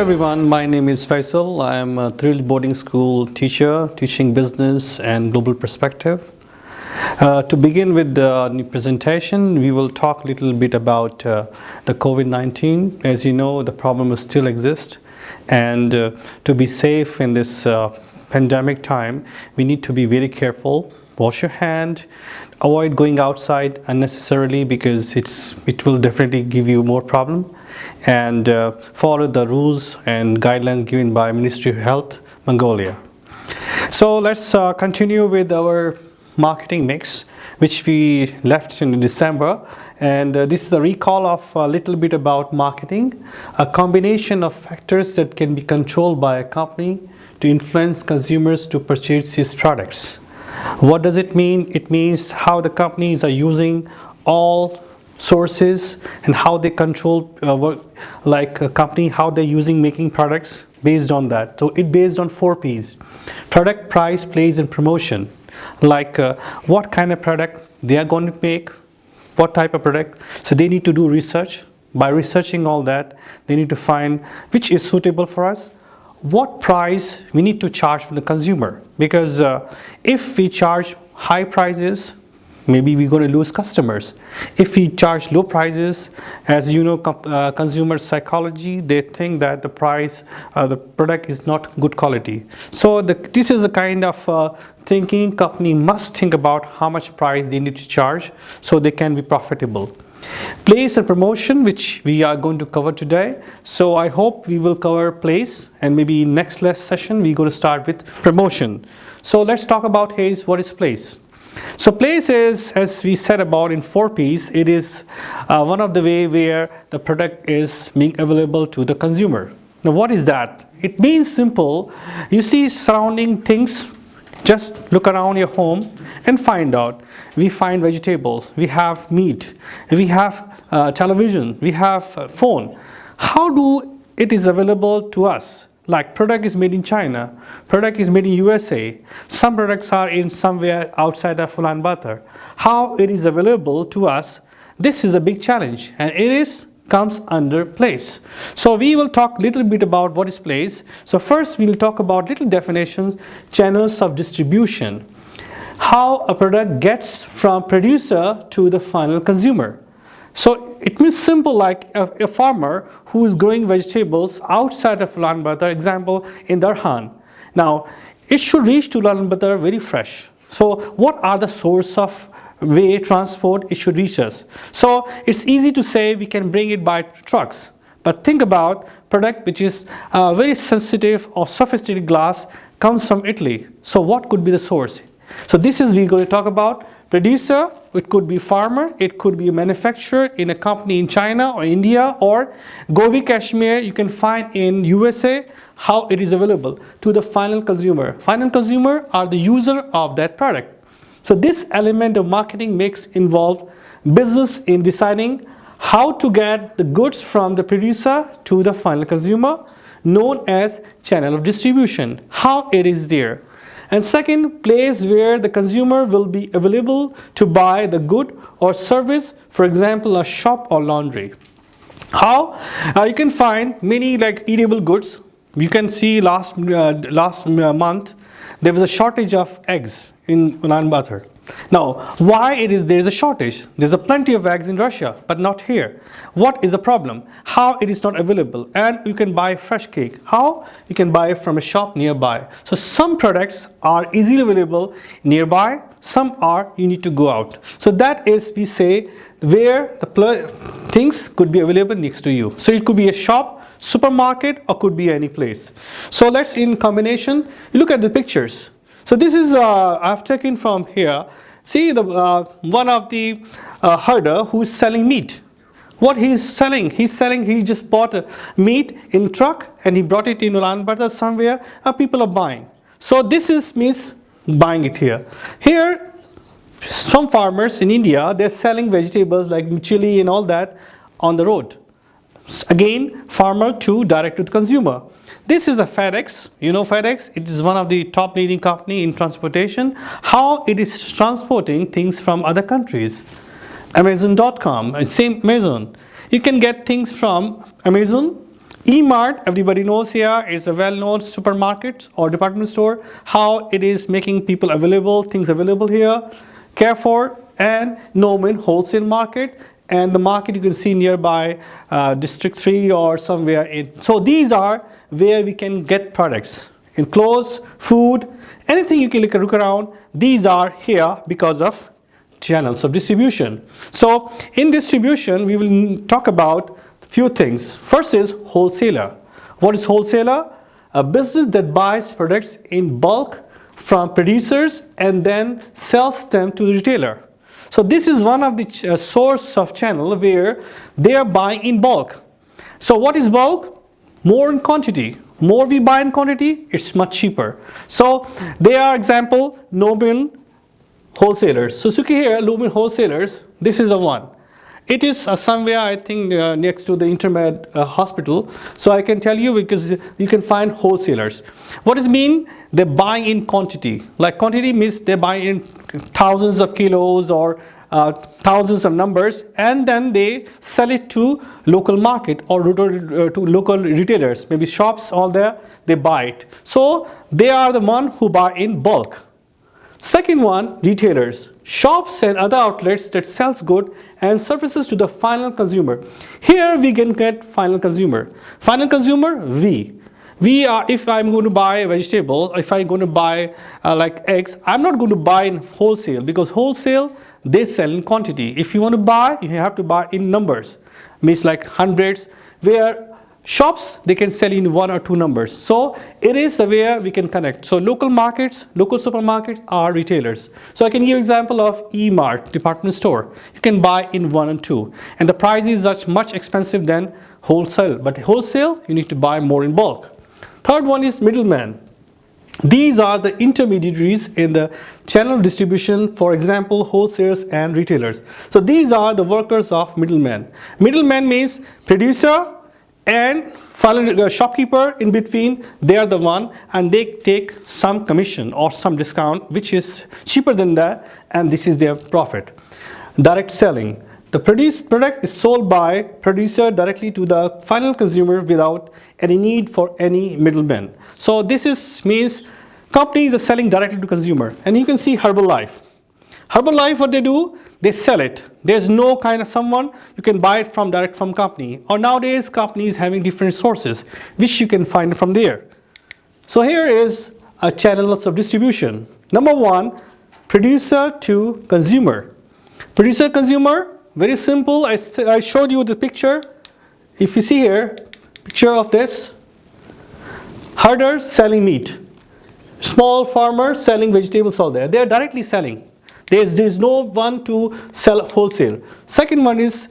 everyone, my name is Faisal. I am a thrilled boarding school teacher teaching business and global perspective. To begin with the presentation, we will talk a little bit about the COVID-19. As you know, the problem still exists, and to be safe in this pandemic time, we need to be very careful. Wash your hand, avoid going outside unnecessarily because it will definitely give you more problem, and follow the rules and guidelines given by Ministry of Health, Mongolia. So let's continue with our marketing mix, which we left in December, and this is a recall of a little bit about marketing, a combination of factors that can be controlled by a company to influence consumers to purchase its products. What does it mean? It means how the companies are using all sources and how they control like a company, how they're using making products based on that. So it based on 4 P's: product, price, place, and promotion. Like what kind of product they are going to make, what type of product. So they need to do research. By researching all that, they need to find which is suitable for us, what price we need to charge for the consumer, because if we charge high prices, maybe we're going to lose customers. If we charge low prices, as you know, consumer psychology, they think that the price, the product is not good quality. So this is a kind of thinking company must think about how much price they need to charge so they can be profitable. Place and promotion, which we are going to cover today. So I hope we will cover place, and maybe next session we're going to start with promotion. So let's talk about what is place. So place is, as we said about in 4 P's, it is one of the way where the product is being available to the consumer. Now what is that? It means simple. You see surrounding things, just look around your home and find out. We find vegetables, we have meat, we have television, we have phone. How do it is available to us? Like product is made in China, product is made in USA, some products are in somewhere outside of Ulaanbaatar. How it is available to us, this is a big challenge, and comes under place. So we will talk a little bit about what is place. So first we'll talk about little definitions, channels of distribution. How a product gets from producer to the final consumer. So it means simple, like a farmer who is growing vegetables outside of Ulaanbaatar, example in Darhan. Now it should reach to Ulaanbaatar very fresh. So what are the source of way transport it should reach us? So it's easy to say we can bring it by trucks, but think about product which is very sensitive or sophisticated glass comes from Italy. So what could be the source? So this is we're going to talk about. Producer, it could be farmer, it could be a manufacturer in a company in China or India, or Gobi Kashmir you can find in USA, how it is available to the final consumer. Final consumer are the user of that product. So this element of marketing mix involve business in deciding how to get the goods from the producer to the final consumer, known as channel of distribution, how it is there. And second, place where the consumer will be available to buy the good or service, for example, a shop or laundry. How? You can find many like eatable goods. You can see last month there was a shortage of eggs in Ulaanbaatar. Now, why there is a shortage? There's a plenty of eggs in Russia, but not here. What is the problem? How it is not available? And you can buy fresh cake. How? You can buy it from a shop nearby. So some products are easily available nearby, some are you need to go out. So that is, we say, where the things could be available next to you. So it could be a shop, supermarket, or could be any place. So let's in combination, you look at the pictures. So this is I've taken from here. See the one of the herder who is selling meat. What he is selling? He just bought meat in truck and he brought it in Ulaanbaatar somewhere. People are buying. So this means buying it here. Here, some farmers in India, they're selling vegetables like chili and all that on the road. Again, farmer to direct to the consumer. This is a FedEx. You know FedEx? It is one of the top leading company in transportation. How it is transporting things from other countries. Amazon.com, same Amazon. You can get things from Amazon E-Mart, everybody knows here, is a well-known supermarket or department store, how it is making people available, things available here. Carrefour and Middleman wholesale market, and the market you can see nearby District 3 or somewhere in. So these are where we can get products in clothes, food, anything you can look around. These are here because of channels of distribution. So in distribution, we will talk about a few things. First is wholesaler. What is wholesaler? A business that buys products in bulk from producers and then sells them to the retailer. So this is one of the source of channel where they are buying in bulk. So what is bulk? More in quantity. More we buy in quantity, it's much cheaper. So they are example, Middleman wholesalers. So Suki here, Middleman wholesalers, this is the one. It is somewhere, I think, next to the Intermed hospital. So I can tell you because you can find wholesalers. What does it mean? They buy in quantity. Like quantity means they buy in thousands of kilos or thousands of numbers, and then they sell it to local market or to local retailers, maybe shops, all there, they buy it. So they are the one who buy in bulk. Second one, retailers. Shops and other outlets that sells good and services to the final consumer. Here we can get final consumer. Final consumer, we are, if I'm going to buy a vegetable, if I'm going to buy like eggs, I'm not going to buy in wholesale because wholesale, they sell in quantity. If you want to buy, you have to buy in numbers. Means like hundreds, where shops, they can sell in one or two numbers. So it is where we can connect. So local markets, local supermarkets are retailers. So I can give example of E-Mart, department store. You can buy in one and two. And the price is much expensive than wholesale. But wholesale, you need to buy more in bulk. Third one is middleman. These are the intermediaries in the channel of distribution, for example, wholesalers and retailers. So these are the workers of middleman. Middleman means producer and final shopkeeper in between. They are the one, and they take some commission or some discount which is cheaper than that, and this is their profit. Direct selling. The produced product is sold by producer directly to the final consumer without any need for any middleman. So this means companies are selling directly to consumer. And you can see Herbalife. Herbalife, what they do, they sell it. There's no kind of someone you can buy it from direct from company. Or nowadays companies having different sources which you can find from there. So here is a channel of distribution. Number one, producer to consumer. Producer consumer, very simple. I showed you the picture. If you see here, picture of this. Herder selling meat. Small farmer selling vegetables all there. They are directly selling. There's no one to sell wholesale. Second one is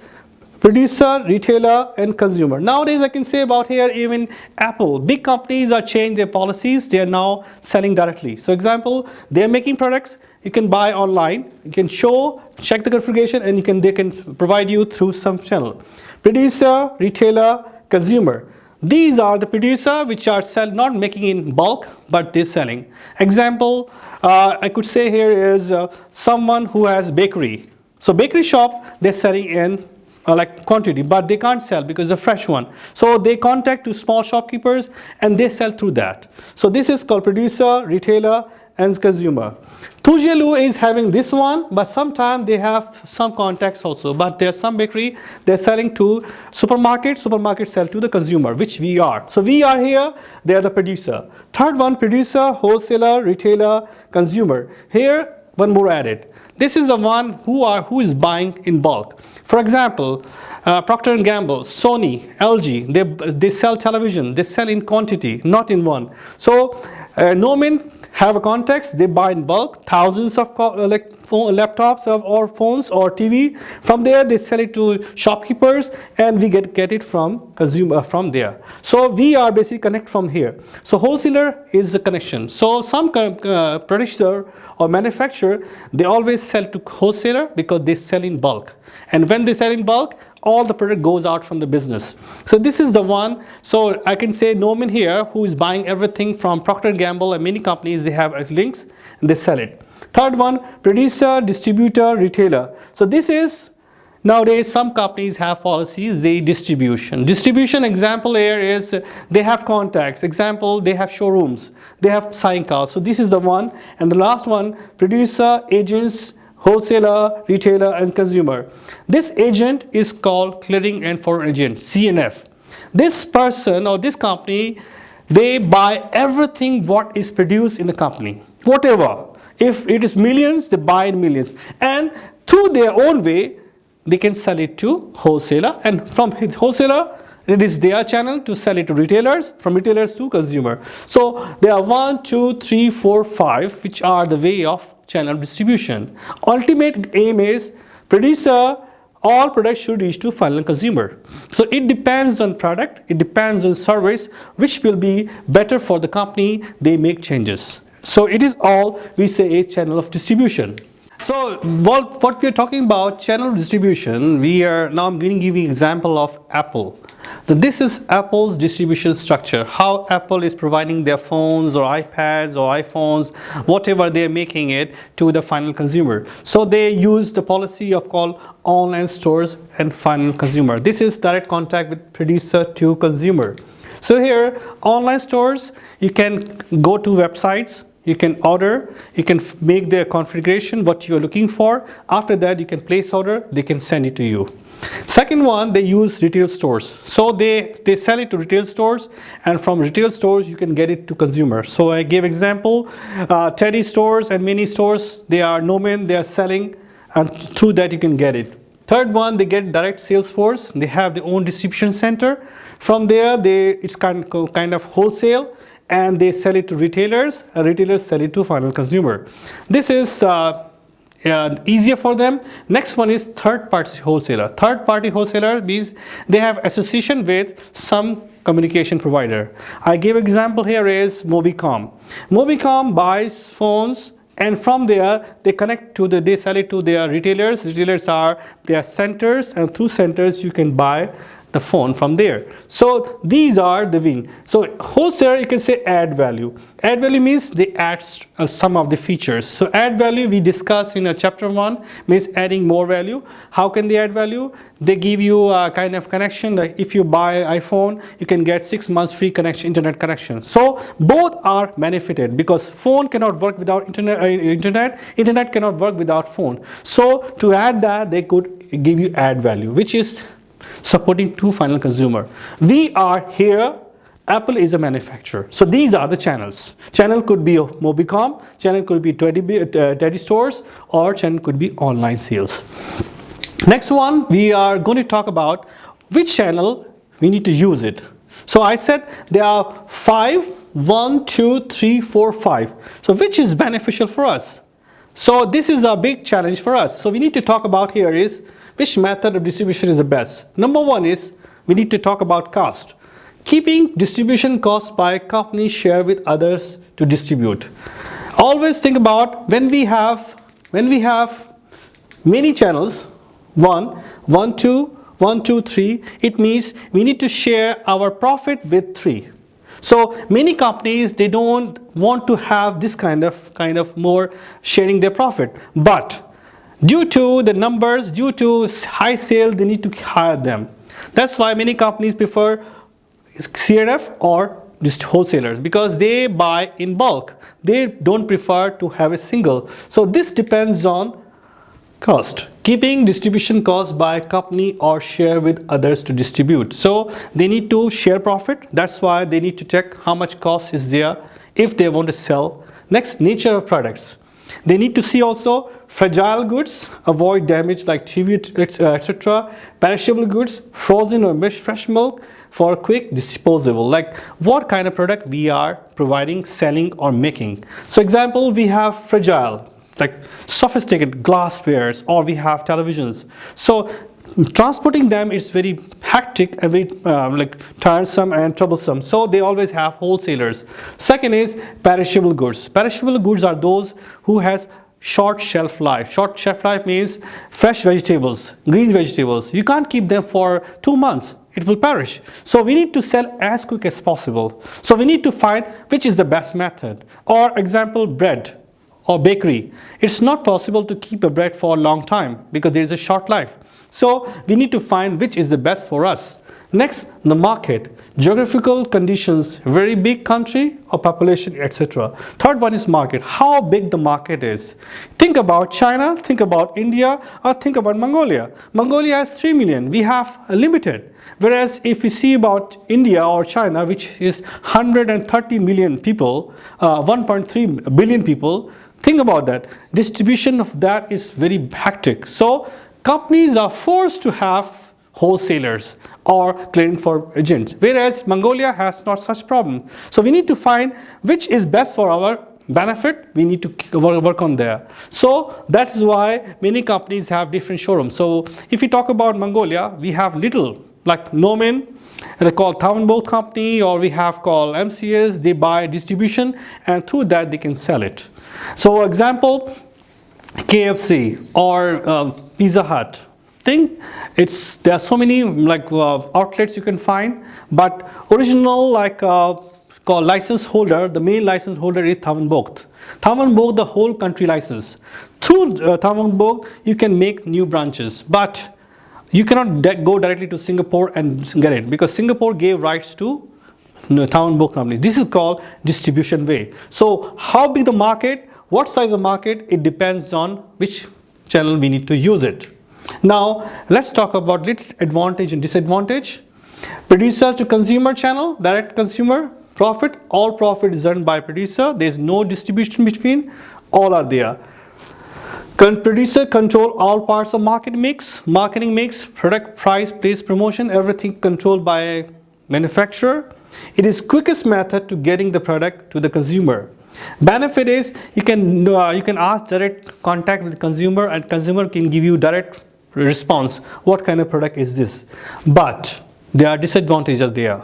producer, retailer, and consumer. Nowadays I can say about here even Apple. Big companies are changing their policies. They are now selling directly. So example, they are making products. You can buy online. You can check the configuration, and they can provide you through some channel. Producer, retailer, consumer. These are the producer which are not making in bulk, but they're selling. Example, I could say here is someone who has bakery. So bakery shop, they're selling in like quantity, but they can't sell because it's a fresh one. So they contact to small shopkeepers and they sell through that. So this is called producer, retailer, and consumer. Tujelu is having this one, but sometimes they have some contacts also. But there's some bakery, they're selling to supermarkets. Supermarkets sell to the consumer, which we are. So we are here, they are the producer. Third one, producer, wholesaler, retailer, consumer. Here, one more added. This is the one who is buying in bulk. For example, Procter & Gamble, Sony, LG, they sell television. They sell in quantity, not in one. So Middleman have a context, they buy in bulk, thousands of laptops or phones or TV. From there, they sell it to shopkeepers, and we get it from consumer from there. So we are basically connect from here. So wholesaler is the connection. So some producer or manufacturer, they always sell to wholesaler because they sell in bulk. And when they sell in bulk, all the product goes out from the business. So this is the one. So I can say Middleman here, who is buying everything from Procter & Gamble and many companies, they have links and they sell it. Third one, producer, distributor, retailer. So this is Nowadays, some companies have policies, they distribution. Distribution example here is they have contacts. Example, they have showrooms. They have sign calls. So this is the one. And the last one, producer, agents, wholesaler, retailer, and consumer. This agent is called clearing and foreign agent, CNF. This person or this company, they buy everything what is produced in the company. Whatever. If it is millions, they buy in millions. And through their own way, they can sell it to wholesaler, and from wholesaler it is their channel to sell it to retailers, from retailers to consumer. So there are 1, 2, 3, 4, 5 which are the way of channel distribution. Ultimate aim is producer, all products should reach to final consumer. So it depends on product, it depends on service which will be better for the company, they make changes. So it is all we say a channel of distribution. So what we are talking about channel distribution, I'm going to give you an example of Apple. This is Apple's distribution structure, how Apple is providing their phones or iPads or iPhones, whatever they are making it to the final consumer. So they use the policy of called online stores and final consumer. This is direct contact with producer to consumer. So here online stores, you can go to websites, you can order, you can make the configuration what you are looking for. After that you can place order, they can send it to you. Second one, they use retail stores. So they sell it to retail stores, and from retail stores you can get it to consumers. So I gave example, Teddy stores and mini stores, they are known, they are selling, and through that you can get it. Third one, they get direct sales force, they have their own distribution center. From there it's kind of wholesale, and they sell it to retailers, and retailers sell it to final consumer. This is easier for them. Next one is third party wholesaler. Third party wholesaler means they have association with some communication provider. I gave example here is Mobicom. Mobicom buys phones, and from there they they sell it to their retailers. Retailers are their centers, and through centers you can buy the phone from there. So these are the win. So wholesaler, you can say add value. Add value means they add some of the features. So add value we discussed in chapter 1 means adding more value. How can they add value? They give you a kind of connection. Like if you buy iPhone, you can get 6 months free connection, internet connection. So both are benefited because phone cannot work without internet cannot work without phone. So to add that, they could give you add value, which is supporting to final consumer. We are here, Apple is a manufacturer. So these are the channels. Channel could be Mobicom, channel could be Teddy stores, or channel could be online sales. Next one, we are going to talk about which channel we need to use it. So I said there are 5, 1, 2, 3, 4, 5. So which is beneficial for us? So this is a big challenge for us. So we need to talk about here is which method of distribution is the best. Number one is we need to talk about cost. Keeping distribution costs by company share with others to distribute. Always think about when we have many channels, 1, 2, 3, it means we need to share our profit with 3. So many companies, they don't want to have this kind of more sharing their profit, but due to the numbers, due to high sale, they need to hire them. That's why many companies prefer CRF or just wholesalers, because they buy in bulk. They don't prefer to have a single. So this depends on cost. Keeping distribution costs by company or share with others to distribute. So they need to share profit. That's why they need to check how much cost is there if they want to sell. Next, nature of products. They need to see also fragile goods, avoid damage like TV, etc. Perishable goods, frozen or fresh milk for quick disposable. Like what kind of product we are providing, selling or making. So example, we have fragile, like sophisticated glasswares, or we have televisions. So transporting them is very hectic and very tiresome and troublesome. So they always have wholesalers. Second is perishable goods. Perishable goods are those who has short shelf life. Short shelf life means fresh vegetables, green vegetables. You can't keep them for 2 months. It will perish. So we need to sell as quick as possible. So we need to find which is the best method. Or example, bread or bakery. It's not possible to keep a bread for a long time because there is a short life. So we need to find which is the best for us. Next, the market, geographical conditions, very big country or population, etc. Third one is market, how big the market is. Think about China, think about India, or think about Mongolia. Mongolia has 3 million, we have limited. Whereas if we see about India or China, which is 130 million people, 1.3 billion people, think about that. Distribution of that is very hectic. So companies are forced to have wholesalers or clearing for agents, whereas Mongolia has not such problem. So we need to find which is best for our benefit. We need to work on there. So that's why many companies have different showrooms. So if we talk about Mongolia, we have little, like Nomen, they call Tavanbog company, or we have called MCS, they buy distribution and through that they can sell it. So example, KFC or Pizza Hut. There are so many outlets you can find, but original called license holder, the main license holder is Tavanbog. Tavanbog, the whole country license. Through Tavanbog, you can make new branches, but you cannot go directly to Singapore and get it, because Singapore gave rights to Tavanbog company. This is called distribution way. So how big the market, what size of market, it depends on which channel we need to use it. Now let's talk about little advantage and disadvantage. Producer to consumer channel, direct consumer, profit, all profit is earned by producer. There is no distribution between, all are there. Producer control all parts of marketing mix, product price, place, promotion, everything controlled by manufacturer. It is quickest method to getting the product to the consumer. Benefit is you can ask direct contact with the consumer, and consumer can give you direct response. What kind of product is this? But there are disadvantages there.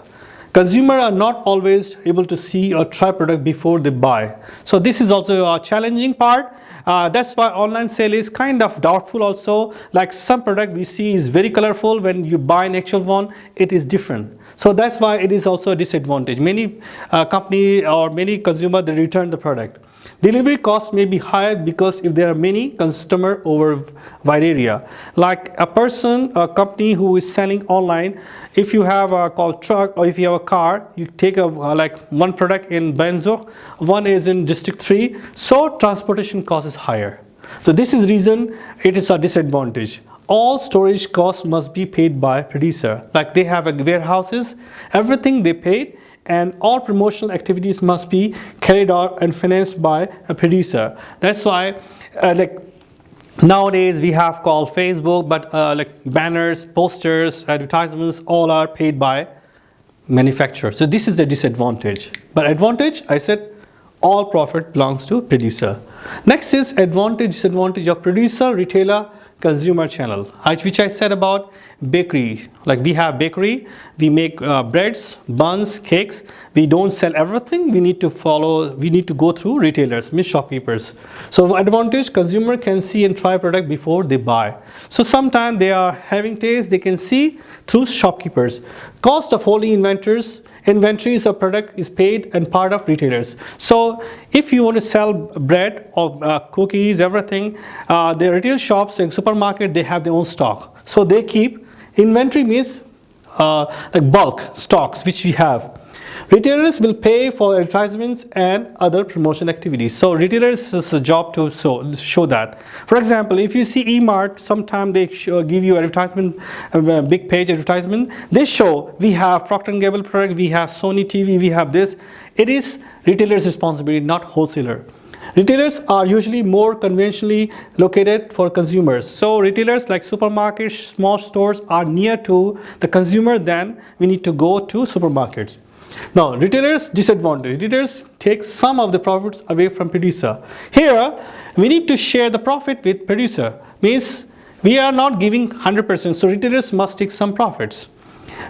Consumer are not always able to see or try product before they buy. So this is also a challenging part. That's why online sale is kind of doubtful also. Like some product we see is very colorful, when you buy an actual one, it is different. So that's why it is also a disadvantage. Many company or many consumer, they return the product. Delivery costs may be high because if there are many customer over wide area. Like a company who is selling online, if you have a called truck or if you have a car, you take one product in Benzok, one is in District 3, so transportation cost is higher. So this is reason it is a disadvantage. All storage costs must be paid by producer. Like they have warehouses, everything they paid, and all promotional activities must be carried out and financed by a producer. That's why nowadays we have called Facebook, but banners, posters, advertisements, all are paid by manufacturer. So this is a disadvantage. But advantage, I said all profit belongs to producer. Next is advantage, disadvantage of producer, retailer, consumer channel, which I said about bakery. Like we have bakery, we make breads, buns, cakes. We don't sell everything. We need to go through retailers, means shopkeepers. So advantage, consumer can see and try product before they buy. So sometimes they are having taste, they can see through shopkeepers. Cost of holding inventories of product is paid and part of retailers. So if you want to sell bread or cookies, everything, the retail shops and supermarket, they have their own stock. So they keep inventory, means bulk stocks which we have. Retailers will pay for advertisements and other promotion activities. So retailers is a job to show that. For example, if you see E-Mart, sometimes they give you advertisement, big page advertisement. They show we have Procter & Gamble product, we have Sony TV, we have this. It is retailer's responsibility, not wholesaler. Retailers are usually more conventionally located for consumers. So retailers like supermarkets, small stores are near to the consumer than we need to go to supermarkets. Now, retailers' disadvantage. Retailers take some of the profits away from producer. Here, we need to share the profit with producer. Means we are not giving 100%, so retailers must take some profits.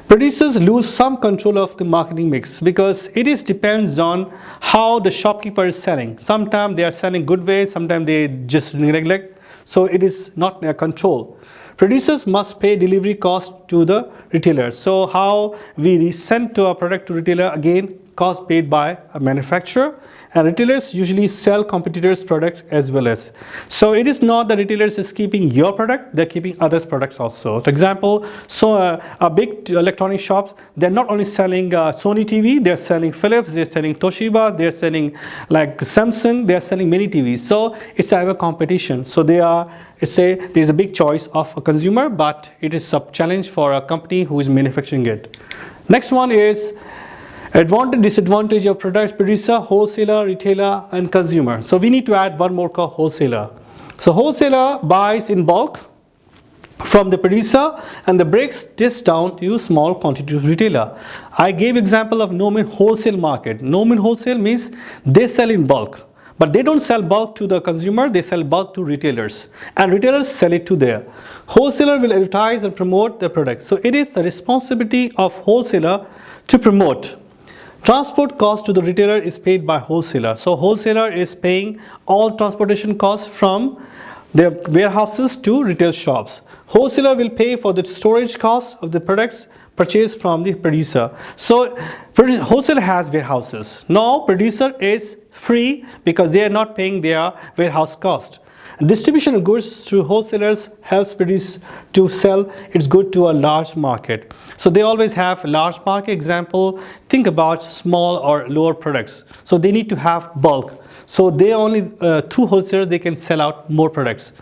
Producers lose some control of the marketing mix because it depends on how the shopkeeper is selling. Sometimes they are selling good way, sometimes they just neglect. So it is not their control. Producers must pay delivery cost to the retailer. So how we send to a product to retailer, again cost paid by a manufacturer, and retailers usually sell competitors' products as well as. So it is not that retailers is keeping your product, they're keeping others' products also. For example, a big electronic shops, they're not only selling Sony TV, they're selling Philips, they're selling Toshiba, they're selling like Samsung, they're selling many TVs. So it's a competition. So there's a big choice of a consumer, but it is a challenge for a company who is manufacturing it. Next one is advantage, disadvantage of products, producer, wholesaler, retailer, and consumer. So we need to add one more called wholesaler. So wholesaler buys in bulk from the producer and the breaks this down to small quantity of retailer. I gave example of Nomin wholesale market. Nomin wholesale means they sell in bulk, but they don't sell bulk to the consumer, they sell bulk to retailers, and retailers sell it to their. Wholesaler will advertise and promote their product. So it is the responsibility of wholesaler to promote. Transport cost to the retailer is paid by wholesaler. So wholesaler is paying all transportation costs from their warehouses to retail shops. Wholesaler will pay for the storage costs of the products purchased from the producer. So wholesaler has warehouses. Now producer is free because they are not paying their warehouse cost. Distribution of goods through wholesalers helps produce to sell its good to a large market. So they always have a large market. Example, think about small or lower products. So they need to have bulk. So they only through wholesalers they can sell out more products.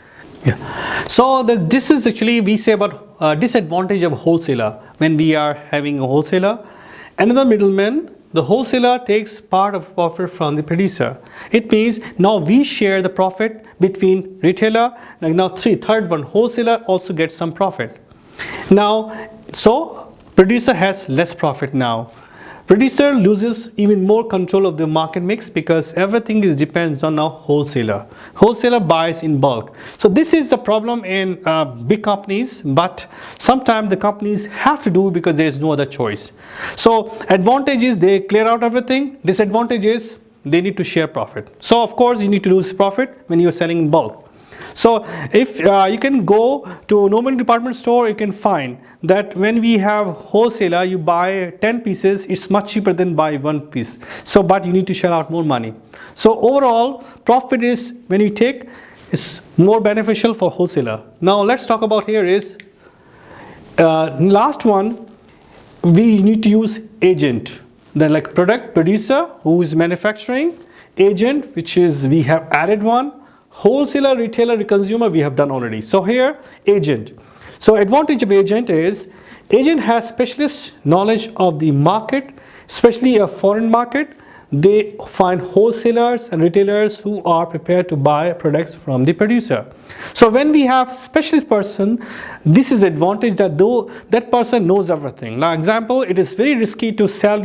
Yeah. So this is actually we say about disadvantage of wholesaler when we are having a wholesaler. Another middleman. The wholesaler takes part of profit from the producer. It means now we share the profit between retailer. Now third one, wholesaler also gets some profit. Now, so producer has less profit now. Producer loses even more control of the market mix because everything depends on now wholesaler. Wholesaler buys in bulk. So this is the problem in big companies, but sometimes the companies have to do because there is no other choice. So advantage is they clear out everything. Disadvantage is they need to share profit. So of course you need to lose profit when you are selling in bulk. So if you can go to a normal department store, you can find that when we have wholesaler, you buy 10 pieces, it's much cheaper than buy one piece. So but you need to shell out more money. So overall profit is when you take is more beneficial for wholesaler. Now let's talk about here is last one, we need to use agent. Then like product producer who is manufacturing, agent which is we have added one. Wholesaler, retailer, consumer we have done already. So here agent. So advantage of agent is agent has specialist knowledge of the market, especially a foreign market. They find wholesalers and retailers who are prepared to buy products from the producer. So when we have specialist person, this is advantage that though that person knows everything. Now example, it is very risky to sell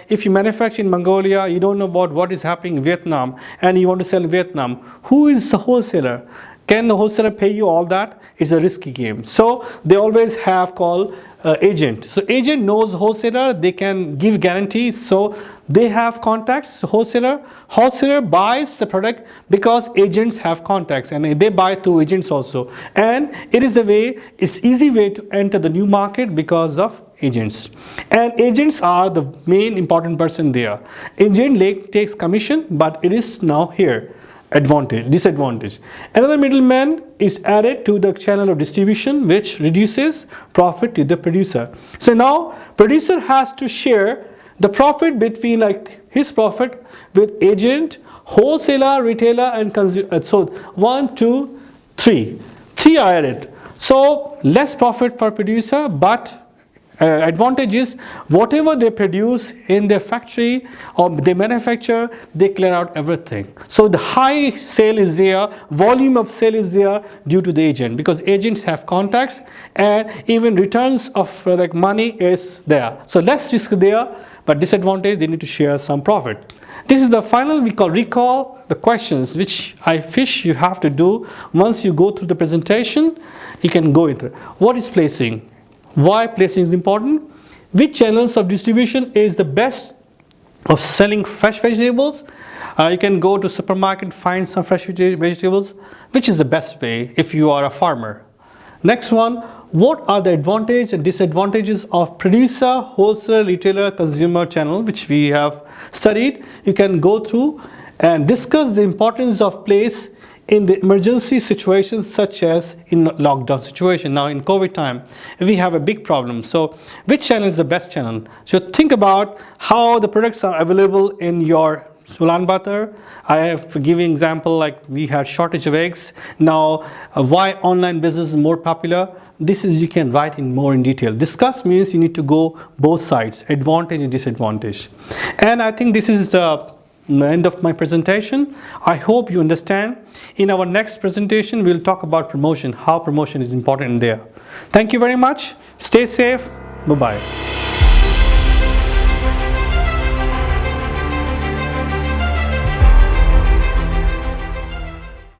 if you manufacture in Mongolia, you don't know about what is happening in Vietnam and you want to sell in Vietnam. Who is the wholesaler? Can the wholesaler pay you all that? It's a risky game. So they always have called agent. So agent knows wholesaler, they can give guarantees. So they have contacts. Wholesaler buys the product because agents have contacts and they buy through agents also. And it is it's easy way to enter the new market because of agents. And agents are the main important person there. Agent takes commission, but it is now here. Disadvantage. Another middleman is added to the channel of distribution which reduces profit to the producer. So now producer has to share the profit between like his profit with agent, wholesaler, retailer and consumer. So 1, 2, 3. 3 are added. So less profit for producer, but advantage is whatever they produce in their factory or they manufacture, they clear out everything. So the high sale is there, volume of sale is there due to the agent because agents have contacts and even returns of like money is there. So less risk there, but disadvantage they need to share some profit. This is the final we call recall the questions which I wish you have to do once you go through the presentation. You can go into what is placing. Why placing is important? Which channels of distribution is the best of selling fresh vegetables? You can go to supermarket, find some fresh vegetables. Which is the best way if you are a farmer? Next one, what are the advantages and disadvantages of producer, wholesaler, retailer, consumer channel, which we have studied. You can go through and discuss the importance of place in the emergency situations such as in lockdown situation. Now in COVID time, we have a big problem. So which channel is the best channel? So think about how the products are available in your Ulaanbaatar. I have given example like we had shortage of eggs. Now why online business is more popular? This is you can write in more in detail. Discuss means you need to go both sides, advantage and disadvantage. And I think this is the end of my presentation. I hope you understand. In our next presentation, we'll talk about promotion, how promotion is important in there. Thank you very much. Stay safe. Bye-bye.